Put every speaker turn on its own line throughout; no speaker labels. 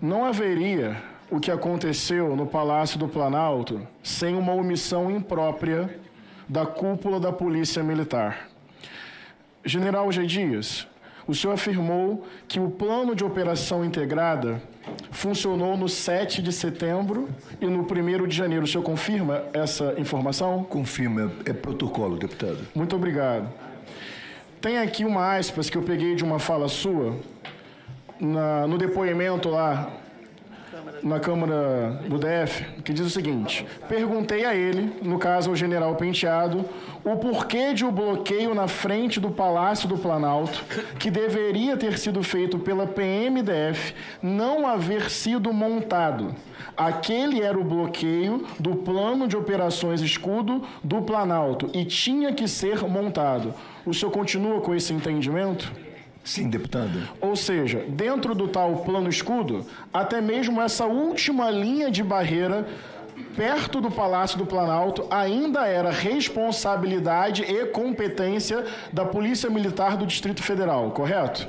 Não haveria o que aconteceu no Palácio do Planalto sem uma omissão imprópria da cúpula da Polícia Militar. General G. Dias, o senhor afirmou que o plano de operação integrada funcionou no 7 de setembro e no 1º de janeiro. O senhor confirma essa informação?
Confirma, é protocolo, deputado.
Muito obrigado. Tem aqui uma aspas que eu peguei de uma fala sua no depoimento lá na Câmara do DF, que diz o seguinte: perguntei a ele, no caso ao general Penteado, o porquê de o bloqueio na frente do Palácio do Planalto, que deveria ter sido feito pela PMDF, não haver sido montado. Aquele era o bloqueio do plano de operações escudo do Planalto e tinha que ser montado. O senhor continua com esse entendimento?
Sim, deputado.
Ou seja, dentro do tal plano escudo, até mesmo essa última linha de barreira perto do Palácio do Planalto ainda era responsabilidade e competência da Polícia Militar do Distrito Federal, correto?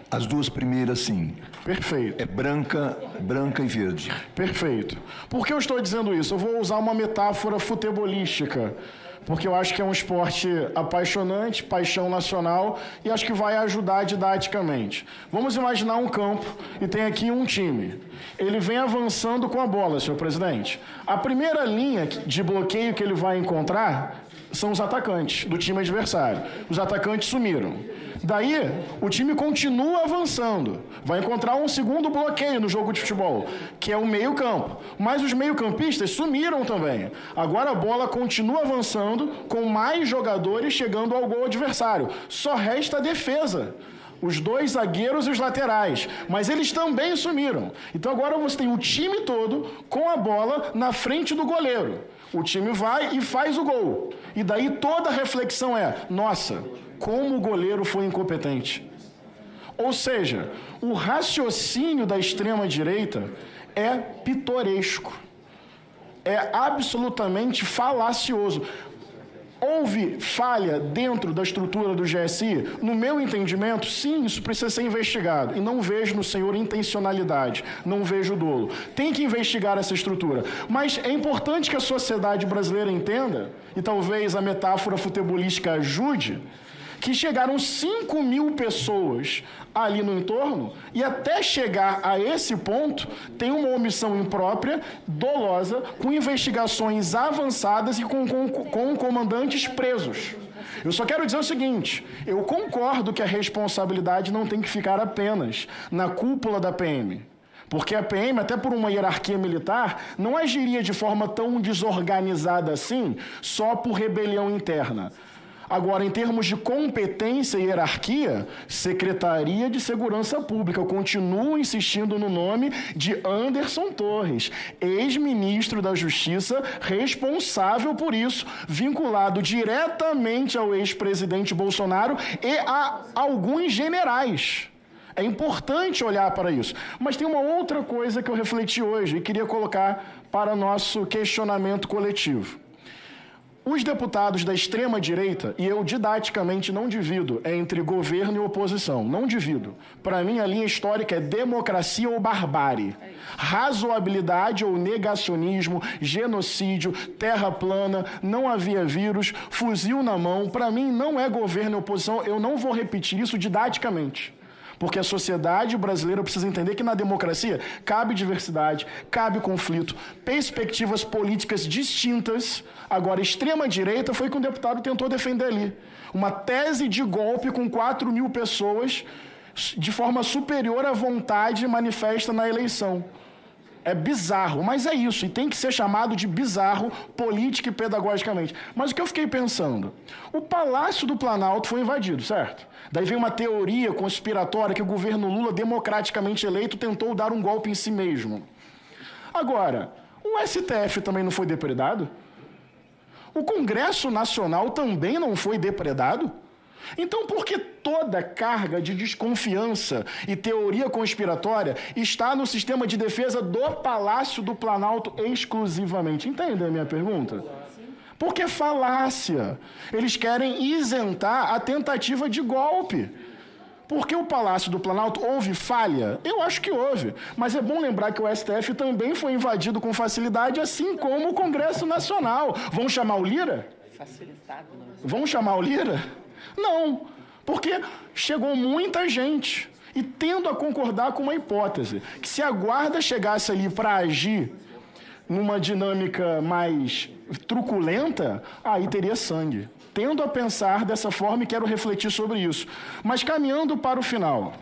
As duas primeiras, sim.
Perfeito.
É branca e verde.
Perfeito. Por que eu estou dizendo isso? Eu vou usar uma metáfora futebolística, porque eu acho que é um esporte apaixonante, paixão nacional, e acho que vai ajudar didaticamente. Vamos imaginar um campo e tem aqui um time. Ele vem avançando com a bola, senhor presidente. A primeira linha de bloqueio que ele vai encontrar são os atacantes do time adversário. Os atacantes sumiram. Daí, o time continua avançando. Vai encontrar um segundo bloqueio no jogo de futebol, que é o meio-campo. Mas os meio-campistas sumiram também. Agora a bola continua avançando, com mais jogadores chegando ao gol adversário. Só resta a defesa. Os dois zagueiros e os laterais. Mas eles também sumiram. Então agora você tem o time todo com a bola na frente do goleiro. O time vai e faz o gol. E daí toda a reflexão é: nossa, como o goleiro foi incompetente. Ou seja, o raciocínio da extrema-direita é pitoresco. É absolutamente falacioso. Houve falha dentro da estrutura do GSI? No meu entendimento, sim, isso precisa ser investigado. E não vejo no senhor intencionalidade, não vejo dolo. Tem que investigar essa estrutura. Mas é importante que a sociedade brasileira entenda, e talvez a metáfora futebolística ajude, que chegaram 5.000 pessoas ali no entorno e até chegar a esse ponto tem uma omissão imprópria, dolosa, com investigações avançadas e com comandantes presos. Eu só quero dizer o seguinte: eu concordo que a responsabilidade não tem que ficar apenas na cúpula da PM. Porque a PM, até por uma hierarquia militar, não agiria de forma tão desorganizada assim, só por rebelião interna. Agora, em termos de competência e hierarquia, Secretaria de Segurança Pública. Eu continuo insistindo no nome de Anderson Torres, ex-ministro da Justiça, responsável por isso, vinculado diretamente ao ex-presidente Bolsonaro e a alguns generais. É importante olhar para isso. Mas tem uma outra coisa que eu refleti hoje e queria colocar para nosso questionamento coletivo. Os deputados da extrema-direita, e eu didaticamente não divido entre governo e oposição, não divido. Para mim, a linha histórica é democracia ou barbárie, razoabilidade ou negacionismo, genocídio, terra plana, não havia vírus, fuzil na mão. Para mim, não é governo e oposição, eu não vou repetir isso didaticamente. Porque a sociedade brasileira precisa entender que na democracia cabe diversidade, cabe conflito, perspectivas políticas distintas. Agora, extrema-direita foi o que um deputado tentou defender ali. Uma tese de golpe com 4.000 pessoas de forma superior à vontade manifesta na eleição. É bizarro, mas é isso, e tem que ser chamado de bizarro política e pedagogicamente. Mas o que eu fiquei pensando? O Palácio do Planalto foi invadido, certo? Daí vem uma teoria conspiratória que o governo Lula, democraticamente eleito, tentou dar um golpe em si mesmo. Agora, o STF também não foi depredado? O Congresso Nacional também não foi depredado? Então, por que toda carga de desconfiança e teoria conspiratória está no sistema de defesa do Palácio do Planalto exclusivamente? Entende a minha pergunta? Porque é falácia. Eles querem isentar a tentativa de golpe. Porque o Palácio do Planalto houve falha? Eu acho que houve. Mas é bom lembrar que o STF também foi invadido com facilidade, assim como o Congresso Nacional. Vão chamar o Lira?
Facilitado, não.
Vão chamar o Lira? Não, porque chegou muita gente. E tendo a concordar com uma hipótese, que se a guarda chegasse ali para agir numa dinâmica mais truculenta, aí teria sangue. Tendo a pensar dessa forma e quero refletir sobre isso. Mas caminhando para o final,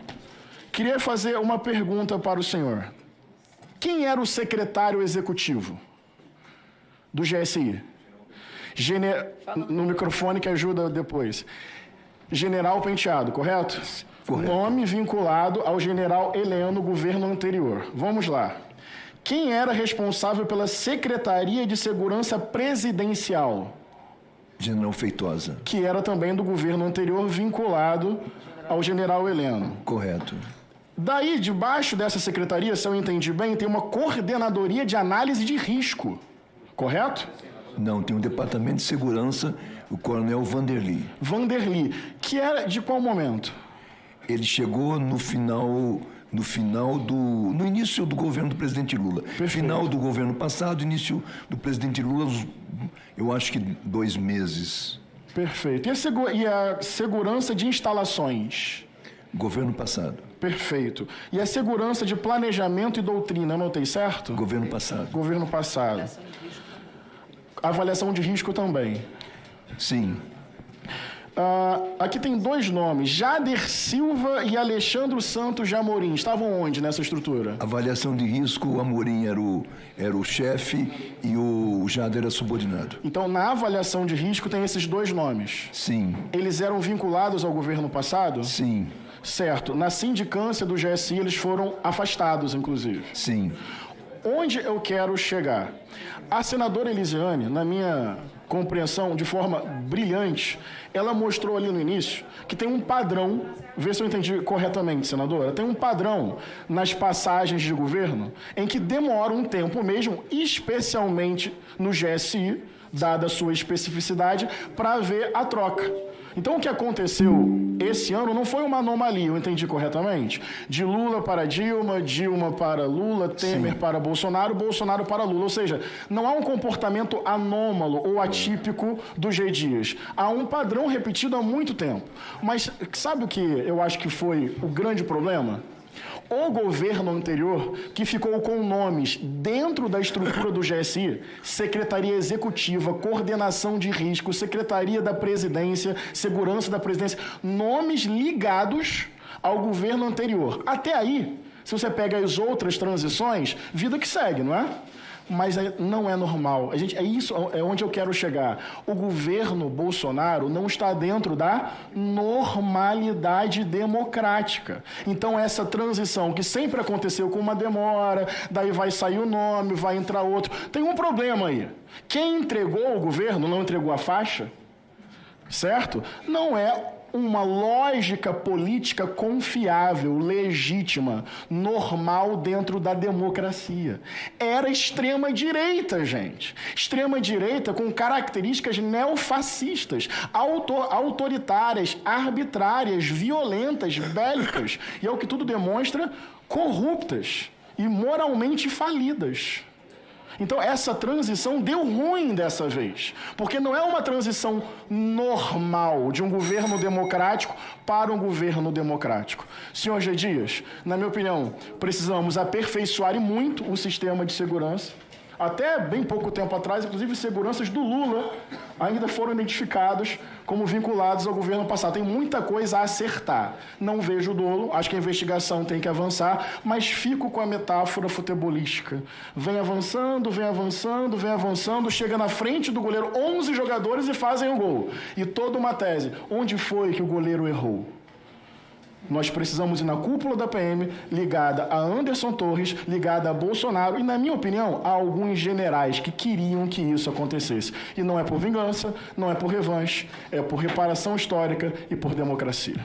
queria fazer uma pergunta para o senhor. Quem era o secretário executivo do GSI? No microfone que ajuda depois. General Penteado, correto?
Correto.
Nome vinculado ao general Heleno, governo anterior. Vamos lá. Quem era responsável pela Secretaria de Segurança Presidencial?
General Feitosa.
Que era também do governo anterior, vinculado ao general Heleno.
Correto.
Daí, debaixo dessa secretaria, se eu entendi bem, tem uma coordenadoria de análise de risco. Correto?
Não, tem um departamento de segurança, o coronel Vanderly.
Vanderly, que era de qual momento?
Ele chegou no início do governo do presidente Lula.
Perfeito.
Final do governo passado, início do presidente Lula, eu acho que 2 meses.
Perfeito. E a segurança de instalações?
Governo passado.
Perfeito. E a segurança de planejamento e doutrina, anotei certo?
Governo passado.
Governo passado. Avaliação de risco também.
Sim.
Aqui tem 2 nomes, Jader Silva e Alexandre Santos de Amorim. Estavam onde nessa estrutura?
Avaliação de risco, o Amorim era o chefe e o Jader era subordinado.
Então, na avaliação de risco tem esses 2 nomes.
Sim.
Eles eram vinculados ao governo passado?
Sim.
Certo. Na sindicância do GSI, eles foram afastados, inclusive.
Sim.
Onde eu quero chegar? A senadora Elisiane, na minha compreensão, de forma brilhante, ela mostrou ali no início que tem um padrão, vê se eu entendi corretamente, senadora, tem um padrão nas passagens de governo em que demora um tempo mesmo, especialmente no GSI, dada a sua especificidade, para ver a troca. Então, o que aconteceu esse ano não foi uma anomalia, eu entendi corretamente? De Lula para Dilma, Dilma para Lula, Temer
Sim.
para Bolsonaro, Bolsonaro para Lula. Ou seja, não há um comportamento anômalo ou atípico do G. Dias. Há um padrão repetido há muito tempo. Mas sabe o que eu acho que foi o grande problema? O governo anterior, que ficou com nomes dentro da estrutura do GSI, Secretaria Executiva, Coordenação de Risco, Secretaria da Presidência, Segurança da Presidência, nomes ligados ao governo anterior. Até aí, se você pega as outras transições, vida que segue, não é? Mas não é normal. É onde eu quero chegar. O governo Bolsonaro não está dentro da normalidade democrática. Então, essa transição que sempre aconteceu com uma demora, daí vai sair o nome, vai entrar outro. Tem um problema aí. Quem entregou o governo não entregou a faixa, certo? Não é uma lógica política confiável, legítima, normal dentro da democracia. Era extrema-direita, gente. Extrema-direita com características neofascistas, autoritárias, arbitrárias, violentas, bélicas, e é o que tudo demonstra, corruptas e moralmente falidas. Então, essa transição deu ruim dessa vez, porque não é uma transição normal de um governo democrático para um governo democrático. Senhor G. Dias, na minha opinião, precisamos aperfeiçoar e muito o sistema de segurança. Até bem pouco tempo atrás, inclusive, seguranças do Lula ainda foram identificados como vinculados ao governo passado. Tem muita coisa a acertar. Não vejo dolo, acho que a investigação tem que avançar, mas fico com a metáfora futebolística. Vem avançando, vem avançando, vem avançando, chega na frente do goleiro 11 jogadores e fazem o gol. E toda uma tese. Onde foi que o goleiro errou? Nós precisamos ir na cúpula da PM, ligada a Anderson Torres, ligada a Bolsonaro e, na minha opinião, a alguns generais que queriam que isso acontecesse. E não é por vingança, não é por revanche, é por reparação histórica e por democracia.